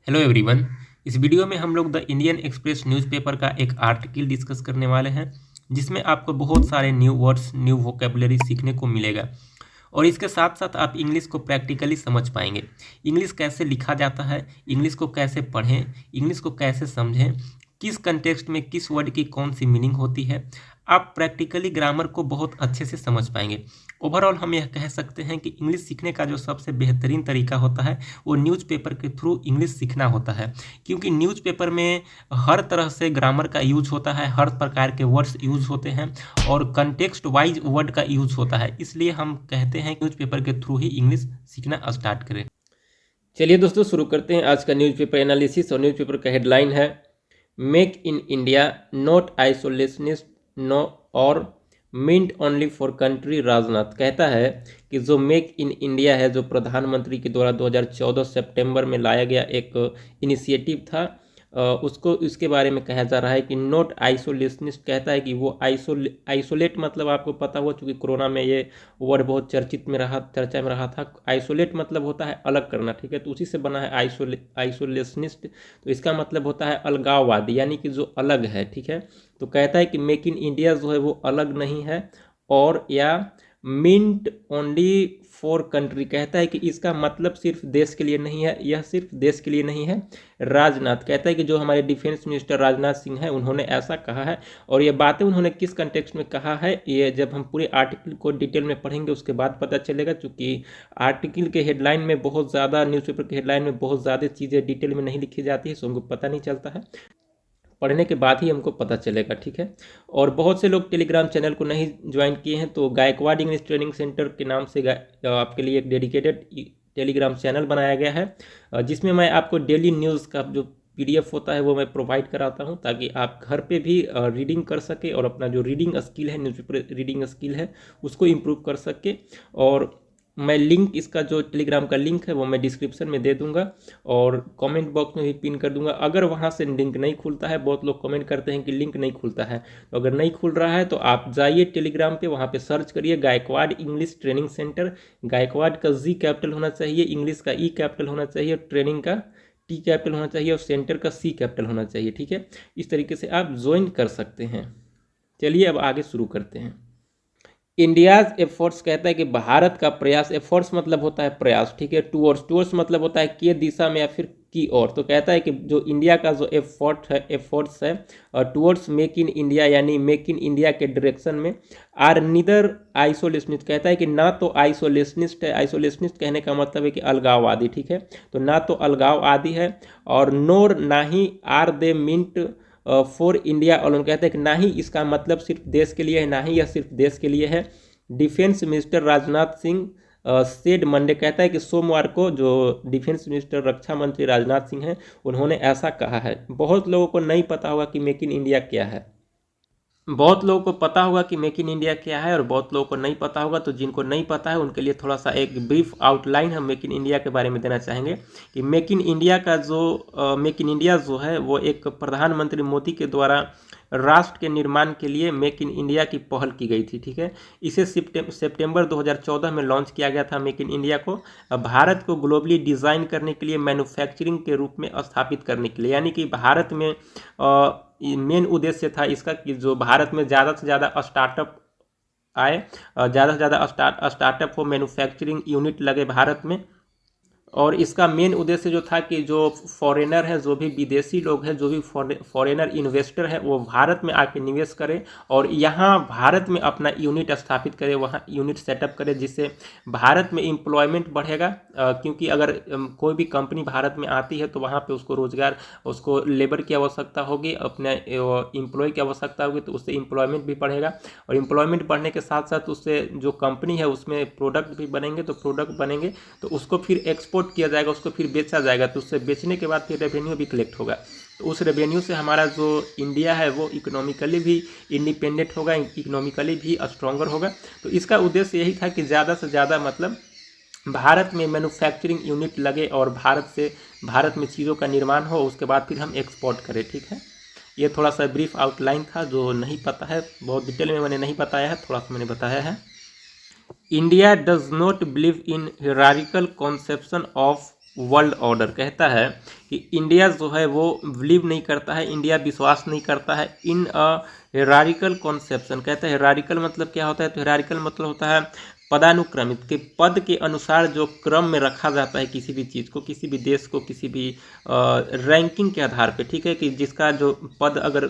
Hello everyone. इस video में हम लोग द इंडियन एक्सप्रेस न्यूज़पेपर का एक आर्टिकल डिस्कस करने वाले हैं जिसमें आपको बहुत सारे न्यू वर्ड्स न्यू वोकेबलरी सीखने को मिलेगा और इसके साथ साथ आप इंग्लिश को प्रैक्टिकली समझ पाएंगे। इंग्लिश कैसे लिखा जाता है, इंग्लिश को कैसे पढ़ें, इंग्लिश को कैसे समझें, किस कंटेक्स्ट में किस वर्ड की कौन सी मीनिंग होती है, आप प्रैक्टिकली ग्रामर को बहुत अच्छे से समझ पाएंगे। ओवरऑल हम यह कह सकते हैं कि इंग्लिश सीखने का जो सबसे बेहतरीन तरीका होता है वो न्यूज़पेपर के थ्रू इंग्लिश सीखना होता है, क्योंकि न्यूज़पेपर में हर तरह से ग्रामर का यूज होता है, हर प्रकार के वर्ड्स यूज होते हैं और कंटेक्स्ट वाइज वर्ड का यूज होता है। इसलिए हम कहते हैं न्यूज़पेपर के थ्रू ही इंग्लिश सीखना स्टार्ट करें। चलिए दोस्तों, शुरू करते हैं आज का न्यूज़पेपर एनालिसिस। और न्यूज़पेपर का हेडलाइन है make in India not isolationist no और meant only for country. Rajnath कहता है कि जो मेक इन इंडिया है, जो प्रधानमंत्री के द्वारा 2014 सितंबर में लाया गया एक इनिशिएटिव था, उसको इसके बारे में कहा जा रहा है कि नॉट आइसोलेशनिस्ट। कहता है कि वो आइसोलेट मतलब आपको पता हो, चूँकि कोरोना में ये वर्ड बहुत चर्चा में रहा था। आइसोलेट मतलब होता है अलग करना, ठीक है, तो उसी से बना है आइसोलेशनिस्ट। तो इसका मतलब होता है अलगाववादी, यानी कि जो अलग है, ठीक है। तो कहता है कि मेक इन इंडिया जो है वो अलग नहीं है, और या मिंट ओनली फॉर कंट्री। कहता है कि इसका मतलब सिर्फ देश के लिए नहीं है, यह सिर्फ देश के लिए नहीं है। राजनाथ कहता है कि जो हमारे डिफेंस मिनिस्टर राजनाथ सिंह हैं उन्होंने ऐसा कहा है, और ये बातें उन्होंने किस कंटेक्स्ट में कहा है ये जब हम पूरे आर्टिकल को डिटेल में पढ़ेंगे उसके बाद पता चलेगा। चूँकि आर्टिकल के हेडलाइन में बहुत ज़्यादा, न्यूज़पेपर के हेडलाइन में बहुत ज़्यादा चीज़ें डिटेल में नहीं लिखी जाती है, सो हमको पता नहीं चलता है, पढ़ने के बाद ही हमको पता चलेगा, ठीक है। और बहुत से लोग टेलीग्राम चैनल को नहीं ज्वाइन किए हैं, तो गायकवाड इंग्लिश ट्रेनिंग सेंटर के नाम से आपके लिए एक डेडिकेटेड टेलीग्राम चैनल बनाया गया है, जिसमें मैं आपको डेली न्यूज़ का जो PDF होता है वो मैं प्रोवाइड कराता हूं, ताकि आप घर पे भी रीडिंग कर सके और अपना जो रीडिंग स्किल है, न्यूज़पेपर रीडिंग स्किल है, उसको इम्प्रूव कर सके। और मैं लिंक, इसका जो टेलीग्राम का लिंक है वो मैं डिस्क्रिप्शन में दे दूंगा और कमेंट बॉक्स में भी पिन कर दूंगा। अगर वहां से लिंक नहीं खुलता है, बहुत लोग कमेंट करते हैं कि लिंक नहीं खुलता है, तो अगर नहीं खुल रहा है तो आप जाइए टेलीग्राम पे, वहां पे सर्च करिए Gaikwad English training centre. Gaikwad का जी कैपिटल होना चाहिए, इंग्लिश का ई कैपिटल होना चाहिए, ट्रेनिंग का टी कैपिटल होना चाहिए और सेंटर का सी कैपिटल होना चाहिए, ठीक है। इस तरीके से आप ज्वाइन कर सकते हैं। चलिए अब आगे शुरू करते हैं। इंडियाज एफर्ट्स कहता है कि भारत का प्रयास, एफर्ट्स मतलब होता है प्रयास, ठीक है। टूवर्ड्स मतलब होता है के दिशा में या फिर की ओर। तो कहता है कि जो इंडिया का जो एफर्ट्स है टूवर्ड्स मेक इन इंडिया, यानी मेक इन इंडिया के डायरेक्शन में, आर नीदर आइसोलेशनिस्ट। कहता है कि ना तो आइसोलेशनिस्ट है, आइसोलेशनिस्ट कहने का मतलब है कि अलगाववादी, ठीक है। तो ना तो अलगाववादी है, और नोर ना ही are they meant for India alone. कहते हैं कि ना ही इसका मतलब सिर्फ देश के लिए है, ना ही यह सिर्फ देश के लिए है। Defence minister Rajnath Singh said Monday. कहता है कि सोमवार को जो डिफेंस मिनिस्टर, रक्षा मंत्री राजनाथ सिंह हैं, उन्होंने ऐसा कहा है। बहुत लोगों को नहीं पता होगा कि मेक इन इंडिया क्या है, बहुत लोगों को पता होगा कि मेक इन इंडिया क्या है और बहुत लोगों को नहीं पता होगा। तो जिनको नहीं पता है उनके लिए थोड़ा सा एक ब्रीफ आउटलाइन हम मेक इन इंडिया के बारे में देना चाहेंगे कि मेक इन इंडिया का जो मेक इन इंडिया जो है वो एक प्रधानमंत्री मोदी के द्वारा राष्ट्र के निर्माण के लिए मेक इन इंडिया की पहल की गई थी, ठीक है। इसे सितंबर 2014 में लॉन्च किया गया था मेक इन इंडिया को, भारत को ग्लोबली डिज़ाइन करने के लिए, मैन्युफैक्चरिंग के रूप में स्थापित करने के लिए। यानी कि भारत में मेन उद्देश्य था इसका कि जो भारत में ज़्यादा से ज़्यादा स्टार्टअप आए, ज़्यादा से ज़्यादा स्टार्टअप हो, मैन्युफैक्चरिंग यूनिट लगे भारत में। और इसका मेन उद्देश्य जो था कि जो फॉरेनर हैं, जो भी विदेशी लोग हैं, जो भी फॉरेनर इन्वेस्टर हैं, वो भारत में आके निवेश करें और यहाँ भारत में अपना यूनिट स्थापित करें, वहाँ यूनिट सेटअप करें, जिससे भारत में एम्प्लॉयमेंट बढ़ेगा। क्योंकि अगर कोई भी कंपनी भारत में आती है तो वहाँ पे उसको रोजगार, उसको लेबर की आवश्यकता होगी, अपने एम्प्लॉय की आवश्यकता होगी, तो उससे एम्प्लॉयमेंट भी बढ़ेगा। और एम्प्लॉयमेंट बढ़ने के साथ साथ उससे जो कंपनी है उसमें प्रोडक्ट भी बनेंगे, तो प्रोडक्ट बनेंगे तो उसको फिर एक्सपोर्ट किया जाएगा, उसको फिर बेचा जाएगा, तो उससे बेचने के बाद फिर रेवेन्यू भी कलेक्ट होगा। तो उस रेवेन्यू से हमारा जो इंडिया है वो इकोनॉमिकली भी इंडिपेंडेंट होगा, इकोनॉमिकली भी स्ट्रॉन्गर होगा। तो इसका उद्देश्य यही था कि ज़्यादा से ज़्यादा मतलब भारत में मैन्युफैक्चरिंग यूनिट लगे और भारत में चीज़ों का निर्माण हो, उसके बाद फिर हम एक्सपोर्ट करें, ठीक है। ये थोड़ा सा ब्रीफ आउटलाइन था, जो नहीं पता है, बहुत डिटेल में मैंने नहीं बताया है, थोड़ा सा मैंने बताया है। India does not believe in hierarchical conception of world order कहता है कि इंडिया जो है वो बिलीव नहीं करता है, इंडिया विश्वास नहीं करता है इन अ हेरारिकल कॉन्सेप्शन। कहता है हेरारिकल मतलब क्या होता है, तो हेरारिकल मतलब होता है पदानुक्रमित, के पद के अनुसार जो क्रम में रखा जाता है किसी भी चीज़ को, किसी भी देश को, किसी भी रैंकिंग के आधार पे, ठीक है, कि जिसका जो पद अगर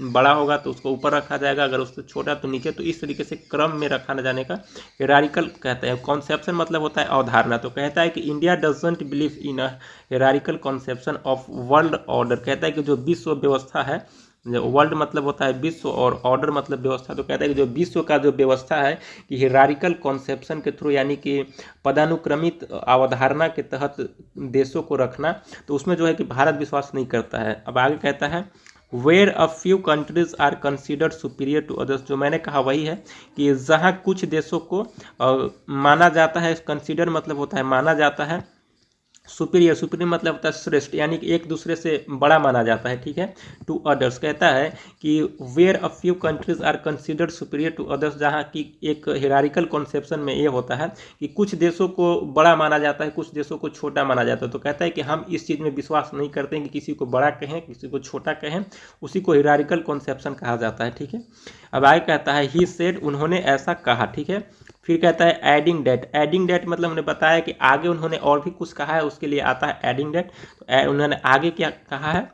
बड़ा होगा तो उसको ऊपर रखा जाएगा, अगर उससे छोटा तो नीचे, तो इस तरीके से क्रम में रखा न जाने का हेरारिकल कहते हैं। कॉन्सेप्शन मतलब होता है अवधारणा। तो कहता है कि India doesn't believe in a hierarchical conception of world order. कहता है कि जो विश्व व्यवस्था है, वर्ल्ड मतलब होता है विश्व और ऑर्डर मतलब व्यवस्था, तो कहता है कि जो विश्व का जो व्यवस्था है कि हिरारिकल कॉन्सेप्शन के थ्रू, यानी कि पदानुक्रमित अवधारणा के तहत देशों को रखना, तो उसमें जो है कि भारत विश्वास नहीं करता है। अब आगे कहता है where a few countries are considered superior to others. जो मैंने कहा वही है कि जहाँ कुछ देशों को माना जाता है, कंसिडर मतलब होता है माना जाता है, सुपीरियर, सुपीरियर मतलब होता है श्रेष्ठ, यानी कि एक दूसरे से बड़ा माना जाता है, ठीक है, टू अदर्स। कहता है कि where a few countries are considered superior to others, जहाँ की एक हिरारिकल कॉन्सेप्शन में ये होता है कि कुछ देशों को बड़ा माना जाता है, कुछ देशों को छोटा माना जाता है। तो कहता है कि हम इस चीज़ में विश्वास नहीं करते हैं कि किसी को बड़ा कहें, किसी को छोटा कहें, उसी को हिरारिकल कॉन्सेप्शन कहा जाता है, ठीक है। अब आगे कहता है ही सेड, उन्होंने ऐसा कहा, ठीक है। फिर कहता है एडिंग डेट। एडिंग डेट मतलब हमने बताया कि आगे उन्होंने और भी कुछ कहा है, उसके लिए आता है एडिंग डेट। तो उन्होंने आगे क्या कहा है,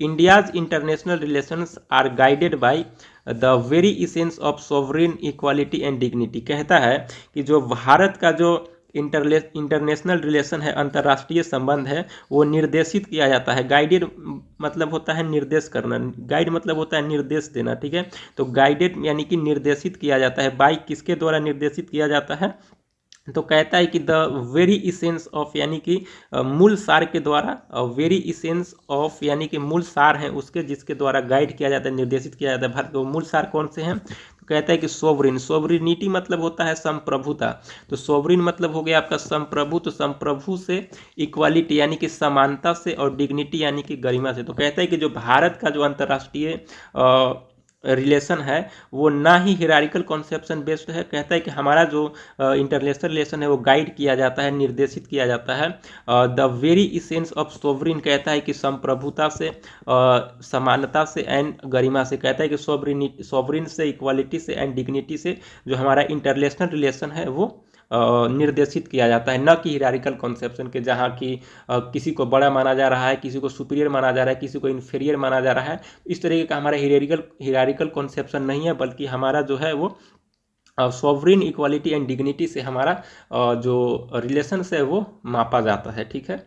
India's international relations are guided by the very essence of sovereign equality and dignity. कहता है कि जो भारत का जो इंटरनेशनल रिलेशन है, अंतर्राष्ट्रीय संबंध है, वो निर्देशित किया जाता है। गाइडेड मतलब होता है निर्देश करना, गाइड मतलब होता है निर्देश देना, ठीक है। तो गाइडेड यानी कि निर्देशित किया जाता है, बाई किसके द्वारा निर्देशित किया जाता है, तो कहता है कि द वेरी इसेंस ऑफ, यानी कि मूल सार के द्वारा, वेरी इसेंस ऑफ यानी कि मूल सार है उसके, जिसके द्वारा गाइड किया जाता है, निर्देशित किया जाता है भारत को। मूल सार कौन से हैं, तो कहता है कि सोवरिन, सोवरिनिटी मतलब होता है संप्रभुता, तो सोवरिन मतलब हो गया आपका संप्रभु, तो संप्रभु से इक्वालिटी यानी कि समानता से, और डिग्निटी यानी कि गरिमा से। तो कहता है कि जो भारत का जो अंतर्राष्ट्रीय रिलेशन है वो ना ही हिरारिकल कॉन्सेप्शन बेस्ड है। कहता है कि हमारा जो इंटरनेशनल रिलेशन है वो गाइड किया जाता है, निर्देशित किया जाता है the very essence of sovereign, कहता है कि संप्रभुता से, समानता से एंड गरिमा से। कहता है कि सोवरिन से, इक्वालिटी से एंड डिग्निटी से जो हमारा इंटरनेशनल रिलेशन है वो निर्देशित किया जाता है, न कि हिरारिकल कॉन्सेप्शन के, जहाँ की किसी को बड़ा माना जा रहा है, किसी को सुपीरियर माना जा रहा है, किसी को इन्फीरियर माना जा रहा है। इस तरीके का हमारा हिरारिकल कॉन्सेप्शन नहीं है, बल्कि हमारा जो है वो सॉवरिन इक्वालिटी एंड डिग्निटी से हमारा जो रिलेशन है वो मापा जाता है, ठीक है।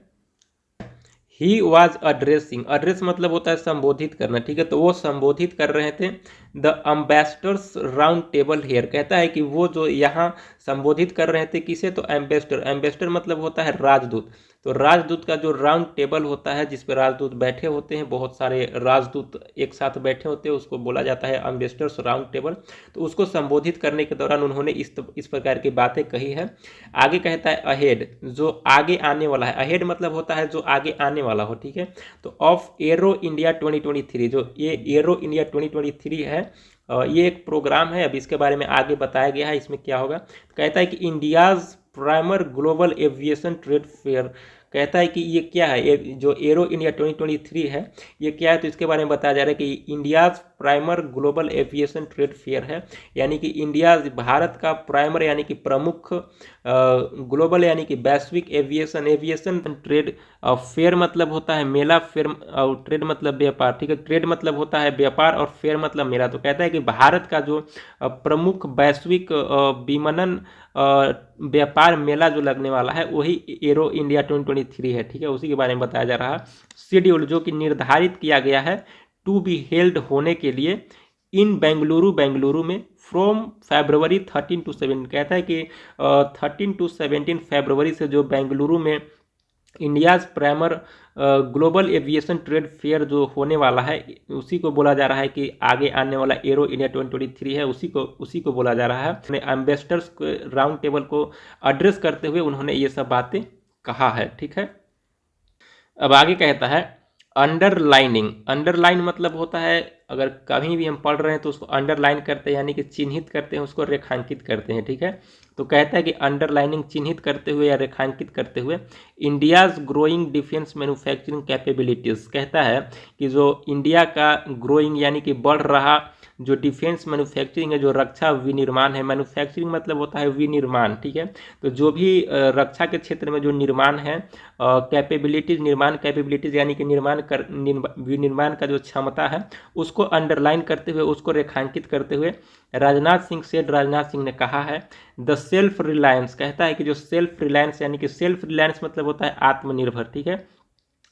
ही वॉज अड्रेसिंग, अड्रेस मतलब होता है संबोधित करना, ठीक है। तो वो संबोधित कर रहे थे the ambassadors round table here. कहता है कि वो जो यहाँ संबोधित कर रहे थे किसे, तो एम्बेसडर, एम्बेसडर मतलब होता है राजदूत। तो राजदूत का जो राउंड टेबल होता है जिस पे राजदूत बैठे होते हैं, बहुत सारे राजदूत एक साथ बैठे होते हैं, उसको बोला जाता है एम्बेसडर्स राउंड टेबल। तो उसको संबोधित करने के दौरान उन्होंने इस प्रकार की बातें कही है। आगे कहता है अहेड, जो आगे आने वाला है, अहेड मतलब होता है जो आगे आने वाला हो, ठीक है। तो ऑफ एरो इंडिया 2023, जो ये एरो इंडिया 2023 है, ये एक प्रोग्राम है, अब इसके बारे में आगे बताया गया है, इसमें क्या होगा। कहता है कि India's primer global aviation trade fair. कहता है कि ये क्या है, ये जो एरो इंडिया 2023 है ये क्या है, तो इसके बारे में बताया जा रहा है कि India's primer global aviation trade fair है, यानी कि इंडिया, भारत का प्राइमर यानी कि प्रमुख, ग्लोबल यानी कि वैश्विक एविएशन, एविएशन ट्रेड, फेयर मतलब होता है मेला, फेयर और ट्रेड मतलब व्यापार, ठीक है। ट्रेड मतलब होता है व्यापार और फेयर मतलब मेला। तो कहता है कि भारत का जो प्रमुख वैश्विक विपणन व्यापार मेला जो लगने वाला है वही एरो इंडिया 2023 है, ठीक है। उसी के बारे में बताया जा रहा है। शेड्यूल जो कि निर्धारित किया गया है टू बी हेल्ड होने के लिए इन बेंगलुरु में फ्रॉम फरवरी 13 to 17। कहता है कि 13 to 17 फरवरी से जो बेंगलुरु में India's primer global aviation trade fair जो होने वाला है, उसी को बोला जा रहा है कि आगे आने वाला एरो इंडिया 2023 है, उसी को बोला जा रहा है। अपने एम्बेसडर्स राउंड टेबल को एड्रेस करते हुए उन्होंने ये सब बातें कहा है, ठीक है। अब आगे कहता है अंडरलाइनिंग, अंडरलाइन मतलब होता है, अगर कहीं भी हम पढ़ रहे हैं तो उसको अंडरलाइन करते हैं, यानी कि चिन्हित करते हैं, उसको रेखांकित करते हैं, ठीक है। तो कहता है कि अंडरलाइनिंग चिन्हित करते हुए या रेखांकित करते हुए India's growing defence manufacturing capabilities, कहता है कि जो इंडिया का ग्रोइंग यानी कि बढ़ रहा जो डिफेंस मैन्युफैक्चरिंग है, जो रक्षा विनिर्माण है, मैन्युफैक्चरिंग मतलब होता है विनिर्माण, ठीक है। तो जो भी रक्षा के क्षेत्र में जो निर्माण है, कैपेबिलिटीज, निर्माण कैपेबिलिटीज यानी कि विनिर्माण का जो क्षमता है, उसको अंडरलाइन करते हुए, उसको रेखांकित करते हुए राजनाथ सिंह ने कहा है द सेल्फ रिलायंस, कहता है कि जो सेल्फ रिलायंस यानी कि सेल्फ रिलायंस मतलब होता है आत्मनिर्भर, ठीक है।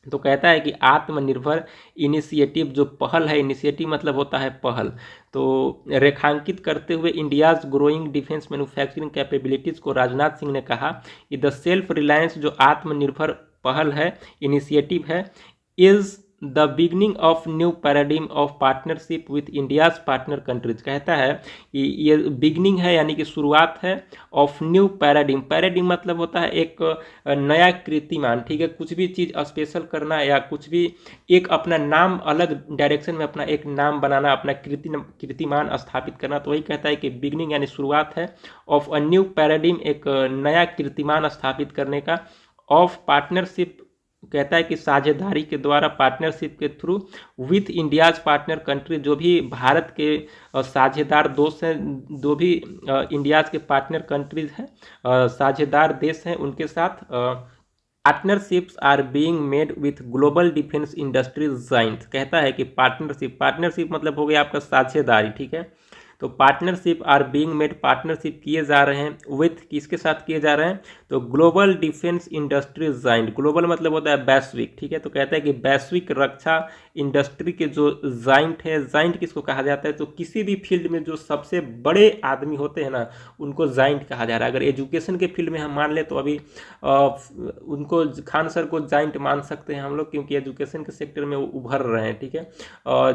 तो कहता है कि आत्मनिर्भर इनिशिएटिव जो पहल है, इनिशिएटिव मतलब होता है पहल, तो रेखांकित करते हुए India's growing defence manufacturing capabilities को राजनाथ सिंह ने कहा कि द सेल्फ रिलायंस जो आत्मनिर्भर पहल है, इनिशिएटिव है, is the beginning of new paradigm of partnership with India's partner countries, कहता है कि ये बिगनिंग है यानी कि शुरुआत है ऑफ न्यू पैराडिम, पैराडिम मतलब होता है एक नया कीर्तिमान, ठीक है। कुछ भी चीज़ स्पेशल करना या कुछ भी एक अपना नाम अलग डायरेक्शन में अपना एक नाम बनाना, अपना कीर्तिमान स्थापित करना, तो वही कहता है कि बिगनिंग यानी शुरुआत है ऑफ अ न्यू पैराडिम, एक नया कीर्तिमान स्थापित करने का, ऑफ पार्टनरशिप, कहता है कि साझेदारी के द्वारा, पार्टनरशिप के through with India's partner country, जो भी भारत के साझेदार दोस्त हैं, जो भी इंडियाज के पार्टनर कंट्रीज हैं, साझेदार देश हैं, उनके साथ partnerships are being made with global defence industries joint, कहता है कि पार्टनरशिप मतलब हो गया आपका साझेदारी, ठीक है। तो partnership are being made, partnership किए जा रहे हैं विथ, किसके साथ किए जा रहे हैं, तो global defence industries joint, global मतलब होता है वैश्विक, ठीक है। तो कहता है कि वैश्विक रक्षा इंडस्ट्री के जो जॉइंट है, जॉइंट किसको कहा जाता है, तो किसी भी फील्ड में जो सबसे बड़े आदमी होते हैं ना, उनको जॉइंट कहा जा रहा है। अगर एजुकेशन के फील्ड में हम मान ले तो अभी उनको खान सर को जॉइंट मान सकते हैं हम लोग, क्योंकि एजुकेशन के सेक्टर में वो उभर रहे हैं, ठीक है।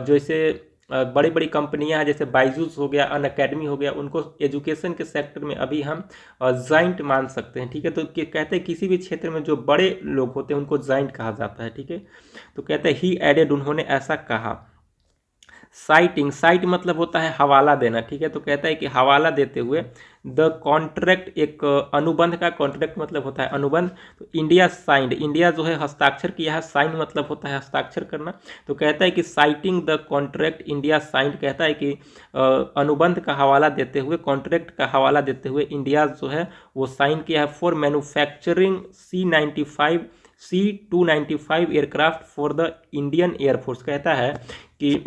जैसे बड़ी बड़ी कंपनियां हैं, जैसे बायजूस हो गया, अनअकैडमी हो गया, उनको एजुकेशन के सेक्टर में अभी हम जॉइंट मान सकते हैं, ठीक है। तो कहते हैं किसी भी क्षेत्र में जो बड़े लोग होते हैं उनको जॉइंट कहा जाता है, ठीक है। तो कहते हैं ही एडेड, उन्होंने ऐसा कहा। साइटिंग, साइट मतलब होता है हवाला देना, ठीक है। तो कहता है कि हवाला देते हुए द कॉन्ट्रैक्ट, एक अनुबंध का, कॉन्ट्रैक्ट मतलब होता है अनुबंध, तो इंडिया साइंड, इंडिया जो है हस्ताक्षर किया है, साइन मतलब होता है हस्ताक्षर करना। तो कहता है कि citing the contract India signed, कहता है कि अनुबंध का हवाला देते हुए, कॉन्ट्रैक्ट का हवाला देते हुए इंडिया जो है वो साइन किया है for manufacturing C295 aircraft for the Indian air force, कहता है कि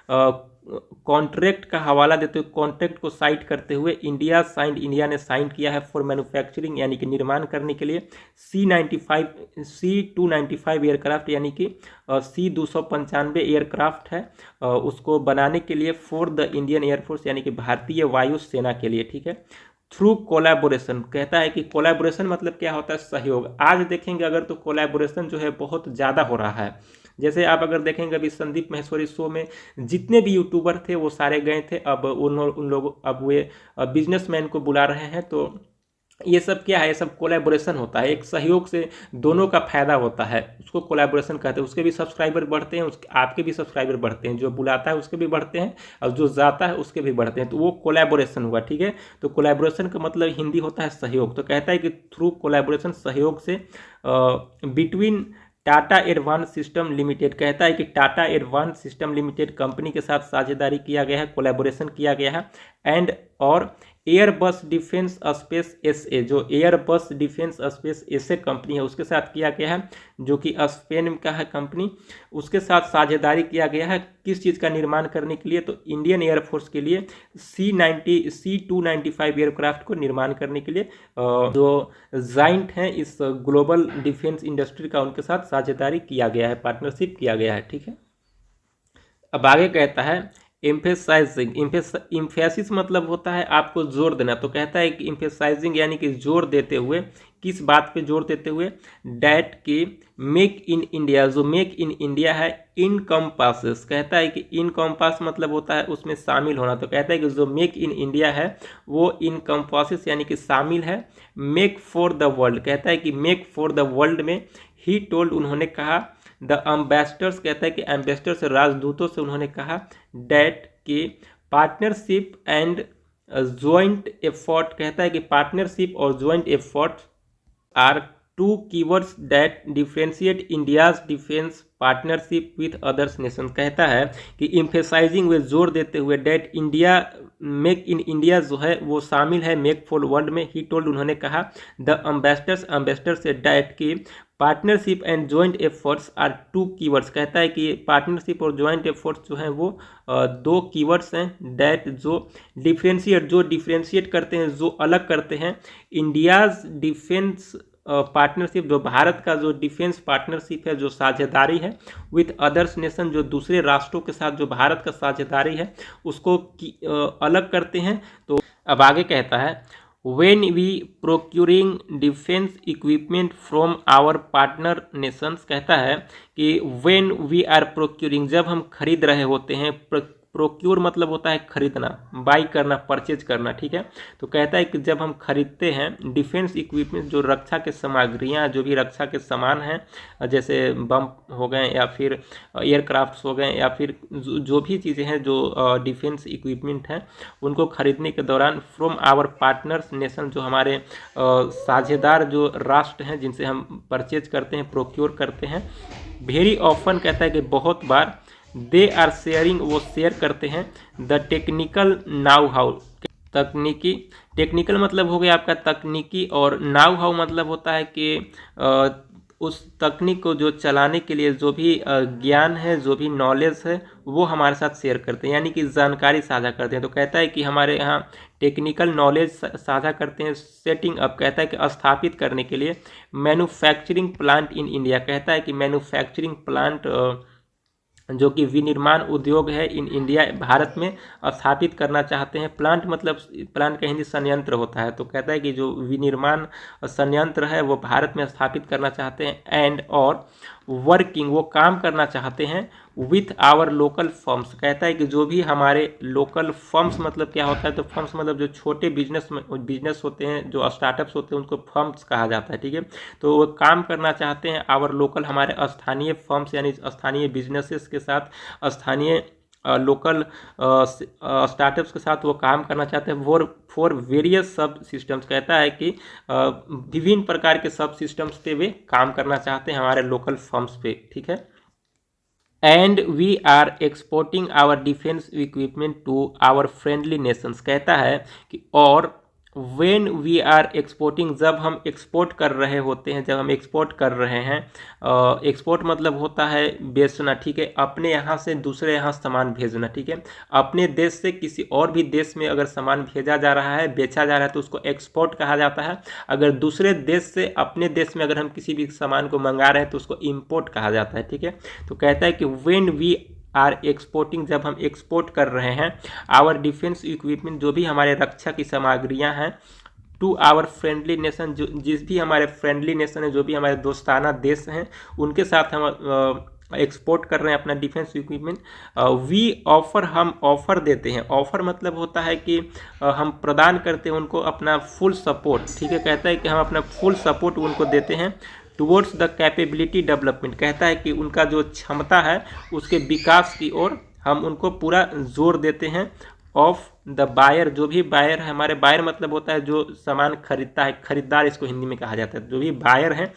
कॉन्ट्रैक्ट का हवाला देते हुए, कॉन्ट्रैक्ट को साइट करते हुए इंडिया साइंड, इंडिया ने साइन किया है फॉर मैन्युफैक्चरिंग यानी कि निर्माण करने के लिए C295 एयरक्राफ्ट यानी कि C295 एयरक्राफ्ट है, उसको बनाने के लिए फॉर द इंडियन एयरफोर्स यानी कि भारतीय वायु सेना के लिए, ठीक है। थ्रू कोलैबोरेशन, कहता है कि कोलैबोरेशन मतलब क्या होता है, सहयोग। आज देखेंगे अगर तो कोलैबोरेशन जो है बहुत ज़्यादा हो रहा है। जैसे आप अगर देखेंगे अभी संदीप महेश्वरी शो में जितने भी यूट्यूबर थे वो सारे गए थे, अब उन लोग अब वे बिजनेसमैन को बुला रहे हैं। तो ये सब क्या है, ये सब कोलैबोरेशन होता है, एक सहयोग से दोनों का फायदा होता है, उसको कोलैबोरेशन कहते हैं। उसके भी सब्सक्राइबर बढ़ते हैं, उसके आपके भी सब्सक्राइबर बढ़ते हैं, जो बुलाता है उसके भी बढ़ते हैं और जो जाता है उसके भी बढ़ते हैं, तो वो कोलैबोरेशन हुआ, ठीक है। तो कोलैबोरेशन का मतलब हिंदी होता है सहयोग। तो कहता है कि थ्रू कोलैबोरेशन, सहयोग से, between Tata advance system limited, कहता है कि Tata advance system limited company के साथ साझेदारी किया गया है, कोलैबोरेशन किया गया है, एंड और एयरबस डिफेंस स्पेस एसए, जो Airbus defence space S A company है उसके साथ किया गया है, जो कि स्पेन का है कंपनी, उसके साथ साझेदारी किया गया है किस चीज़ का निर्माण करने के लिए, तो इंडियन एयरफोर्स के लिए C295 एयरक्राफ्ट को निर्माण करने के लिए जो जॉइंट हैं इस ग्लोबल डिफेंस इंडस्ट्री का, उनके साथ साझेदारी किया गया है, पार्टनरशिप किया गया है, ठीक है। अब आगे कहता है एम्फेसाइजिंग, इम्फेसिस मतलब होता है आपको जोर देना। तो कहता है कि इम्फेसाइजिंग यानी कि जोर देते हुए, किस बात पे जोर देते हुए, डैट की मेक इन इंडिया, जो मेक इन इंडिया है, इनकम्पासेस, कहता है कि इनकम्पास मतलब होता है उसमें शामिल होना। तो कहता है कि जो मेक इन इंडिया है वो इनकम्पासेस यानी कि शामिल है मेक फॉर द वर्ल्ड, कहता है कि मेक फॉर द वर्ल्ड में ही टोल्ड, उन्होंने कहा द एम्बेसडर्स कहता है कि एम्बेसडर से राजदूतों से उन्होंने कहा डैट कि पार्टनरशिप एंड ज्वाइंट एफर्ट, कहता है कि पार्टनरशिप और joint effort are two keywords that differentiate India's defence partnership with others nation. कहता है कि इम्फेसाइजिंग वे जोर देते हुए that India make in India जो है वो शामिल है मेक फॉर वर्ल्ड में। ही टोल्ड, उन्होंने कहा द एम्बेसडर से डैट की partnership and joint efforts are two keywords. कहता है कि पार्टनरशिप और जॉइंट एफर्ट्स जो हैं वो दो कीवर्ड्स हैं डैट जो डिफ्रेंशिएट करते हैं, जो अलग करते हैं इंडियाज डिफेंस पार्टनरशिप, जो भारत का जो डिफेंस पार्टनरशिप है, जो साझेदारी है विथ अदर्स नेशन, जो दूसरे राष्ट्रों के साथ जो भारत का साझेदारी है उसको अलग करते हैं। तो अब आगे कहता है when we procuring defense equipment from our partner nations, कहता है कि when we are procuring, जब हम खरीद रहे होते हैं, प्रोक्यूर मतलब होता है खरीदना, बाई करना, परचेज करना, ठीक है। तो कहता है कि जब हम खरीदते हैं डिफेंस इक्विपमेंट, जो रक्षा के सामग्रियां, जो भी रक्षा के सामान हैं, जैसे बम हो गए या फिर एयरक्राफ्ट्स हो गए या फिर जो भी चीज़ें हैं जो डिफेंस इक्विपमेंट हैं, उनको खरीदने के दौरान फ्रॉम आवर पार्टनर्स नेशन, जो हमारे साझेदार जो राष्ट्र हैं जिनसे हम परचेज करते हैं, प्रोक्योर करते हैं, वेरी ऑफन, कहता है कि बहुत बार, दे आर शेयरिंग, वो शेयर करते हैं, द टेक्निकल नाउ हाउ, तकनीकी, टेक्निकल मतलब हो गया आपका तकनीकी, और नाउ हाउ मतलब होता है कि उस तकनीक को जो चलाने के लिए जो भी ज्ञान है, जो भी नॉलेज है, वो हमारे साथ शेयर करते हैं, यानी कि जानकारी साझा करते हैं। तो कहता है कि हमारे यहाँ टेक्निकल नॉलेज साझा करते हैं। सेटिंग अप, कहता है कि स्थापित करने के लिए मैन्युफैक्चरिंग प्लांट इन इंडिया, कहता है कि मैन्युफैक्चरिंग प्लांट जो कि विनिर्माण उद्योग है इन इंडिया, भारत में स्थापित करना चाहते हैं। प्लांट मतलब, प्लांट का हिंदी संयंत्र होता है। तो कहता है कि जो विनिर्माण संयंत्र है वो भारत में स्थापित करना चाहते हैं। एंड और वर्किंग, वो काम करना चाहते हैं विथ आवर लोकल फर्म्स, कहता है कि जो भी हमारे लोकल फर्म्स, मतलब क्या होता है, तो फर्म्स मतलब जो छोटे बिजनेस होते हैं, जो स्टार्टअप्स होते हैं, उनको फर्म्स कहा जाता है, ठीक है। तो वो काम करना चाहते हैं आवर लोकल, हमारे स्थानीय फर्म्स यानी स्थानीय बिजनेसेस के साथ, स्थानीय लोकल स्टार्टअप्स के साथ वो काम करना चाहते हैं फॉर वेरियस सब सिस्टम्स, कहता है कि विभिन्न प्रकार के सब सिस्टम्स पे वे काम करना चाहते हैं हमारे लोकल फर्म्स पे, ठीक है। And we are exporting our defence equipment to our friendly nations, कहता है कि और वेन वी आर एक्सपोर्टिंग, जब हम एक्सपोर्ट कर रहे होते हैं, जब हम एक्सपोर्ट कर रहे हैं, एक्सपोर्ट मतलब होता है बेचना, ठीक है, अपने यहाँ से दूसरे यहाँ सामान भेजना, ठीक है। अपने देश से किसी और भी देश में अगर सामान भेजा जा रहा है, बेचा जा रहा है, तो उसको एक्सपोर्ट कहा जाता है। अगर दूसरे देश से अपने देश में अगर हम किसी भी सामान को मंगा रहे हैं तो उसको इम्पोर्ट कहा जाता है, ठीक है। तो कहता है कि वेन वी आर एक्सपोर्टिंग, जब हम एक्सपोर्ट कर रहे हैं आवर डिफेंस इक्विपमेंट, जो भी हमारे रक्षा की सामग्रियां हैं, टू आवर फ्रेंडली नेशन, जो जिस भी हमारे फ्रेंडली नेशन है, जो भी हमारे दोस्ताना देश हैं, उनके साथ हम एक्सपोर्ट कर रहे हैं अपना डिफेंस इक्विपमेंट। वी ऑफर, हम ऑफर देते हैं। ऑफर मतलब होता है कि हम प्रदान करते हैं उनको अपना फुल सपोर्ट, ठीक है। कहता है कि हम अपना फुल सपोर्ट उनको देते हैं टुवर्ड्स द कैपेबिलिटी डेवलपमेंट, कहता है कि उनका जो क्षमता है उसके विकास की ओर हम उनको पूरा जोर देते हैं। ऑफ द बायर, जो भी बायर है, हमारे बायर मतलब होता है जो सामान खरीदता है, खरीदार इसको हिंदी में कहा जाता है। जो भी बायर है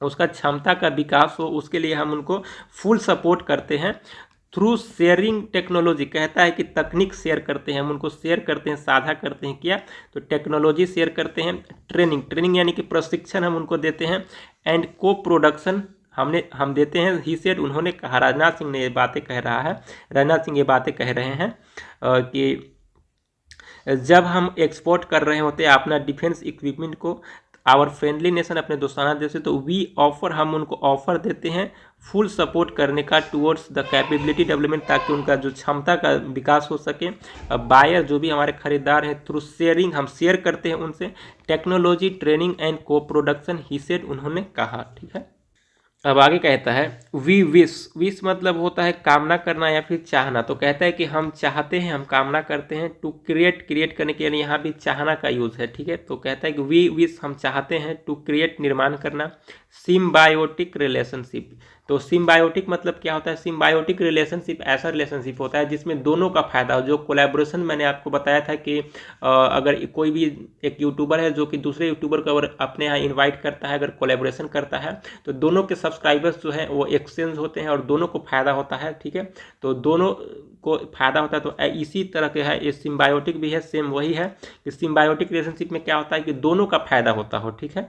उसका क्षमता का विकास हो, उसके लिए हम उनको फुल सपोर्ट करते हैं थ्रू शेयरिंग टेक्नोलॉजी, कहता है कि तकनीक शेयर करते हैं, हम उनको शेयर करते हैं, साझा करते हैं। क्या? तो टेक्नोलॉजी शेयर करते हैं। ट्रेनिंग यानी कि प्रशिक्षण हम उनको देते हैं। एंड को प्रोडक्शन हम देते हैं। ही सेड, उन्होंने कहा, राजनाथ सिंह ने ये बातें कह रहा है, राजनाथ सिंह ये बातें कह रहे हैं कि जब हम एक्सपोर्ट कर रहे होते हैं अपना डिफेंस इक्विपमेंट को आवर फ्रेंडली नेशन, अपने दोस्ताना देश से, तो वी ऑफर, हम उनको ऑफर देते हैं फुल सपोर्ट करने का टुवर्ड्स द कैपेबिलिटी डेवलपमेंट, ताकि उनका जो क्षमता का विकास हो सके। बायर, जो भी हमारे खरीदार हैं, थ्रू शेयरिंग, हम शेयर करते हैं उनसे टेक्नोलॉजी, ट्रेनिंग एंड को प्रोडक्शन, ही सेड, उन्होंने कहा, ठीक है। अब आगे कहता है वी विश मतलब होता है कामना करना या फिर चाहना। तो कहता है कि हम चाहते हैं, हम कामना करते हैं। टू क्रिएट करने के लिए यहाँ भी चाहना का यूज है, ठीक है। तो कहता है कि वी विश, हम चाहते हैं। टू क्रिएट, निर्माण करना। सिम्बायोटिक रिलेशनशिप, तो सिम्बायोटिक मतलब क्या होता है? सिम्बायोटिक रिलेशनशिप ऐसा रिलेशनशिप होता है जिसमें दोनों का फायदा हो। जो कोलैबोरेशन मैंने आपको बताया था कि अगर कोई भी एक यूट्यूबर है जो कि दूसरे यूट्यूबर को अगर अपने यहाँ इन्वाइट करता है, अगर कोलैबोरेशन करता है, तो दोनों के सब्सक्राइबर्स जो हैं वो एक्सचेंज होते हैं और दोनों को फायदा होता है। ठीक है, तो दोनों को फायदा होता है। तो इसी तरह के है ये सिम्बायोटिक भी है, सेम वही है कि सिम्बायोटिक रिलेशनशिप में क्या होता है कि दोनों का फायदा होता हो। ठीक है,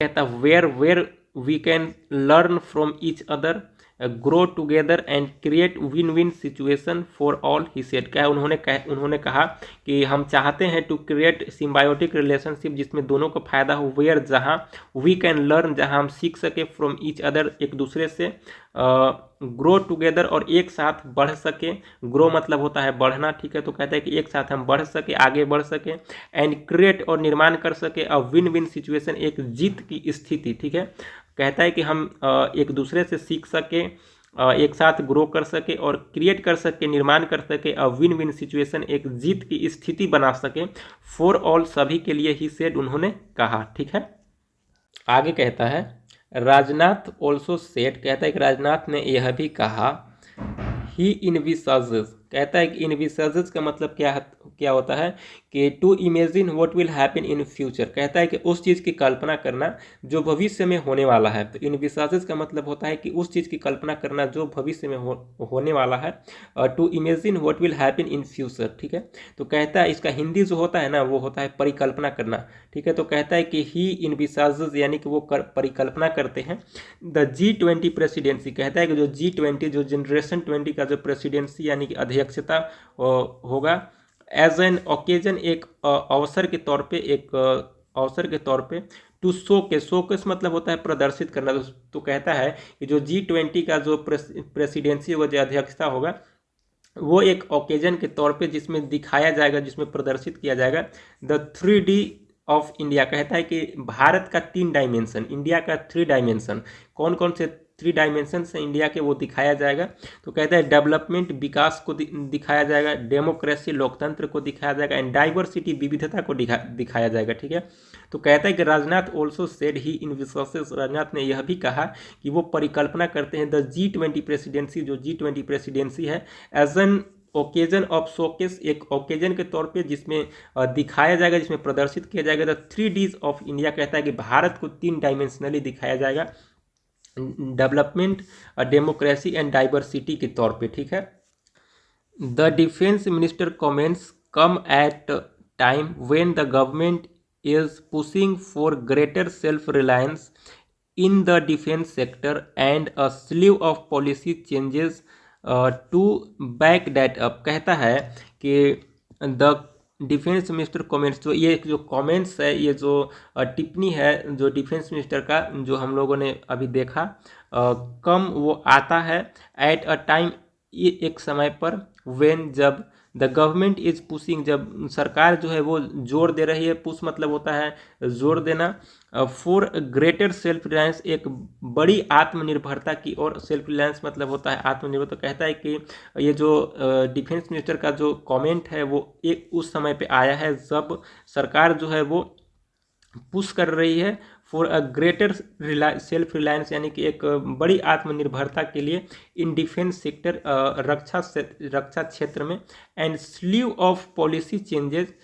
कहता where where we can learn from each other, grow together and create win win situation for all, he said. क्या उन्होंने कहा कि हम चाहते हैं टू क्रिएट सिम्बायोटिक रिलेशनशिप जिसमें दोनों को फायदा हो, वेयर जहाँ वी कैन लर्न जहाँ हम सीख सके, फ्रॉम ईच अदर एक दूसरे से, ग्रो टुगेदर और एक साथ बढ़ सके। ग्रो मतलब होता है बढ़ना। ठीक है, तो कहता है कि एक साथ हम बढ़ सके, आगे बढ़ सके, एंड क्रिएट और निर्माण कर सके अ विन विन सिचुएशन, एक जीत की स्थिति। ठीक है, कहता है कि हम एक दूसरे से सीख सके, एक साथ ग्रो कर सके और क्रिएट कर सके, निर्माण कर सके अ विन विन सिचुएशन, एक जीत की स्थिति बना सके, फॉर ऑल सभी के लिए, ही सेड उन्होंने कहा। ठीक है, आगे कहता है राजनाथ ऑल्सो सेड, कहता है कि राजनाथ ने यह भी कहा, ही इनविसाजेस, कहता है कि इनविसाजेस का मतलब क्या होता है कि to imagine what will happen in future, कहता है कि उस चीज़ की कल्पना करना जो भविष्य में होने वाला है। तो इनविसाजेस का मतलब होता है कि उस चीज़ की कल्पना करना जो भविष्य में होने वाला है। To imagine what will happen in future. ठीक है, तो कहता है इसका हिंदी जो होता है ना वो होता है परिकल्पना करना। ठीक है, तो कहता है कि ही इनविसाजेस यानी कि वो परिकल्पना करते हैं द G20 प्रेसिडेंसी, कहता है कि जो G20 जो जनरेशन 20 का जो प्रेसिडेंसी यानी कि अध्यक्षता होगा, एज एन ओकेजन एक अवसर के तौर पे, एक अवसर के तौर पे, टू शोकेस मतलब होता है प्रदर्शित करना। तो कहता है कि जो G20 का जो प्रेसिडेंसी होगा, जो अध्यक्षता होगा, वो एक ओकेजन के तौर पे जिसमें दिखाया जाएगा, जिसमें प्रदर्शित किया जाएगा द 3D ऑफ इंडिया। कहता है कि भारत का 3 डायमेंशन, इंडिया का 3 डायमेंशन, कौन कौन से 3 डायमेंशन है इंडिया के वो दिखाया जाएगा। तो कहता है डेवलपमेंट विकास को दिखाया जाएगा, डेमोक्रेसी लोकतंत्र को दिखाया जाएगा, एंड डाइवर्सिटी विविधता को दिखाया जाएगा। ठीक है, तो कहता है कि Rajnath also said he envisages, Rajnath ने यह भी कहा कि वो परिकल्पना करते हैं द G20 प्रेसिडेंसी, जो G20 प्रेसिडेंसी है, as an occasion of showcase, एक ओकेजन के तौर पे जिसमें दिखाया जाएगा, जिसमें प्रदर्शित किया जाएगा द 3Ds ऑफ इंडिया। कहता है कि भारत को 3 डायमेंशनली दिखाया जाएगा, डेवलपमेंट, डेमोक्रेसी एंड डाइवर्सिटी के तौर पे। ठीक है, the defence minister comments come at time when the government is pushing for greater self reliance in the defence sector and a sleeve of policy changes to back that up. कहता है कि the defence minister comments, जो ये जो comments है, ये जो टिप्पणी है जो डिफेंस मिनिस्टर का जो हम लोगों ने अभी देखा, कम वो आता है, एट अ टाइम ये एक समय पर, व्हेन जब, द गवर्नमेंट इज पुशिंग जब सरकार जो है वो जोर दे रही है, पुश मतलब होता है जोर देना, फॉर ग्रेटर सेल्फ रिलायंस एक बड़ी आत्मनिर्भरता की ओर, सेल्फ रिलायंस मतलब होता है आत्मनिर्भर। तो कहता है कि ये जो डिफेंस मिनिस्टर का जो कमेंट है वो एक उस समय पे आया है जब सरकार जो है वो पुश कर रही है for a greater self Reliance यानी कि एक बड़ी आत्मनिर्भरता के लिए इन डिफेंस सेक्टर, रक्षा क्षेत्र में, and sleeve of policy changes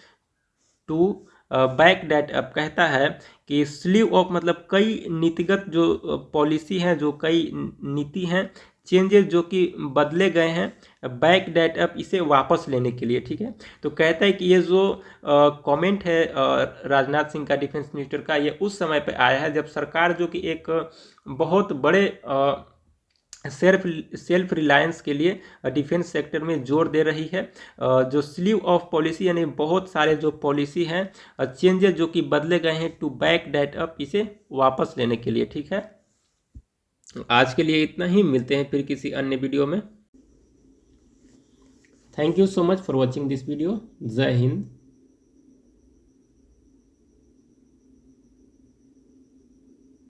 to back that up. कहता है कि स्लीव ऑफ मतलब कई नीतिगत जो पॉलिसी हैं, जो कई नीति हैं, चेंजेस जो कि बदले गए हैं, बैक दैट अप इसे वापस लेने के लिए। ठीक है, तो कहता है कि ये जो कमेंट है राजनाथ सिंह का, डिफेंस मिनिस्टर का, ये उस समय पे आया है जब सरकार जो कि एक बहुत बड़े सेल्फ रिलायंस के लिए डिफेंस सेक्टर में जोर दे रही है। जो स्लीव ऑफ पॉलिसी यानी बहुत सारे जो पॉलिसी हैं, चेंजेस जो कि बदले गए हैं, टू बैक दैट अप इसे वापस लेने के लिए। ठीक है, आज के लिए इतना ही, मिलते हैं फिर किसी अन्य वीडियो में। Thank you so much for watching this video. जय हिंद।